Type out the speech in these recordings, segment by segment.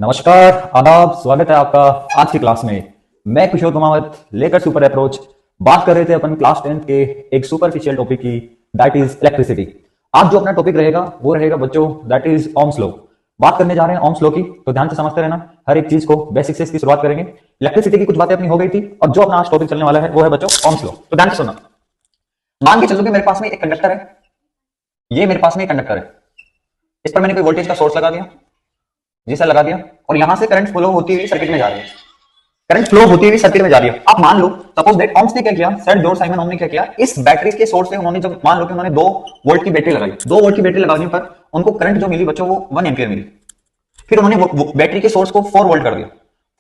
नमस्कार, आदाब, स्वागत है आपका आज की क्लास में। मैं किशोर कुमावत लेकर सुपर अप्रोच बात कर रहे थे अपन क्लास 10th के एक सुपरफिशियल टॉपिक की, दैट इज इलेक्ट्रिसिटी। आज जो अपना टॉपिक रहेगा वो रहेगा बच्चों, दैट इज ओम्स लॉ। बात करने जा रहे हैं ओम्स लॉ की, तो ध्यान से समझते रहना। हर एक चीज को बेसिक से इसकी शुरुआत करेंगे। इलेक्ट्रिसिटी की कुछ बातें अपनी हो गई थी और जो अपना आज टॉपिक चलने वाला है वो है बच्चों ओम्स लॉ। तो ध्यान से सुनना। मान के चलो कि मेरे पास में एक कंडक्टर है, ये मेरे पास में एक कंडक्टर है, इस पर मैंने कोई वोल्टेज का सोर्स लगा दिया, जी सर लगा दिया, और यहां से करंट फ्लो होती हुई सर्किट में जा रही है। करंट फ्लो होती हुई सर्किट में जा रही है। आप मान लो सपोज दैट ओम्स ने क्या किया, सर जॉर्ज साइमन ओम ने क्या किया, इस बैटरी के सोर्स से उन्होंने जब मान लो कि उन्होंने 2 वोल्ट की बैटरी लगाई, 2 वोल्ट की बैटरी लगाने पर उनको करंट जो मिली बच्चों वो 1 एम्पियर मिली। फिर उन्होंने बैटरी के सोर्स को 4 वोल्ट कर दिया।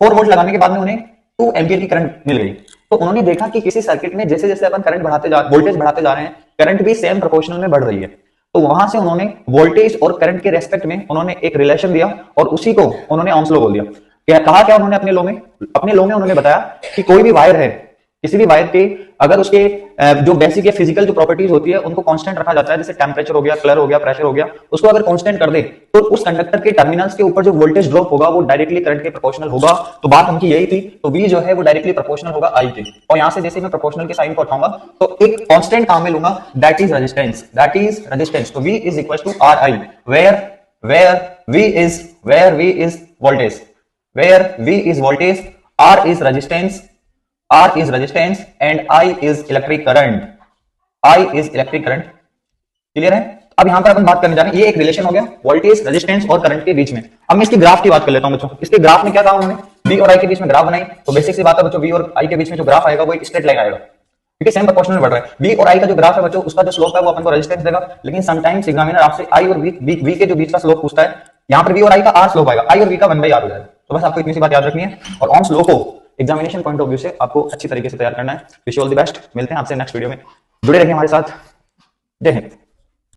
4 वोल्ट लगाने के बाद में उन्हें 2 एम्पियर की करंट मिल गई। तो उन्होंने देखा कि किसी सर्किट में जैसे जैसे अपन करंट वोल्टेज बढ़ाते जा रहे हैं, करंट भी सेम प्रोपोर्शनल में बढ़ रही है। तो वहां से उन्होंने वोल्टेज और करंट के रेस्पेक्ट में उन्होंने एक रिलेशन दिया और उसी को उन्होंने ओम्स लॉ बोल दिया। कहा क्या उन्होंने अपने लॉ में उन्होंने बताया कि कोई भी वायर है, किसी भी वायर के अगर उसके जो बेसिक या फिजिकल जो प्रॉपर्टीज होती है उनको कांस्टेंट रखा जाता है, जैसे टेम्परेचर हो गया, कलर हो गया, प्रेशर हो गया, उसको अगर कांस्टेंट कर दे तो उस कंडक्टर के टर्मिनल्स के ऊपर जो वोल्टेज ड्रॉप होगा वो डायरेक्टली करंट के प्रोपोर्शनल होगा। तो बात उनकी यही थी। तो V जो है वो डायरेक्टली प्रोपोर्शनल होगा I के, और यहां से जैसे मैं प्रोपोर्शनल के साइन को उठाऊंगा तो एक कांस्टेंट काम में लूंगा, दैट इज रेजिस्टेंस। तो V is equal to RI, where V is voltage, where V is voltage, R is resistance and I is electric current, clear है। अब यहां पर अपन बात करने जा रहे हैं, ये एक रिलेशन हो गया वोल्टेज, रेजिस्टेंस और करंट के बीच में। अब मैं इसकी ग्राफ की बात कर लेता हूं बच्चों। इसके ग्राफ में क्या कहा उन्होंने, V और I के बीच में ग्राफ बनाई। तो बेसिक सी बात है बच्चों, V और I के बीच में जो ग्राफ आएगा वो एक स्ट्रेट लाइन आएगा, क्योंकि सेम प्रोपोर्शनल में बढ़ रहा है। V और I का जो ग्राफ है बच्चों, उसका जो स्लोप है वो अपन को रेजिस्टेंस देगा। लेकिन समटाइम्स एग्जामिनर आपसे I और V के जो बीच का स्लोप पूछता है, यहाँ पर V और I का R स्लोप आएगा, I और V का 1/R हो जाएगा। तो बस आपको इतनी सी बात याद रखनी है और ओम्स लॉ को एग्जामिनेशन पॉइंट ऑफ व्यू से आपको अच्छी तरीके से तैयार करना है। Wish you all the best. मिलते हैं आपसे नेक्स्ट वीडियो में, जुड़े रहिए हमारे साथ। जय हिंद।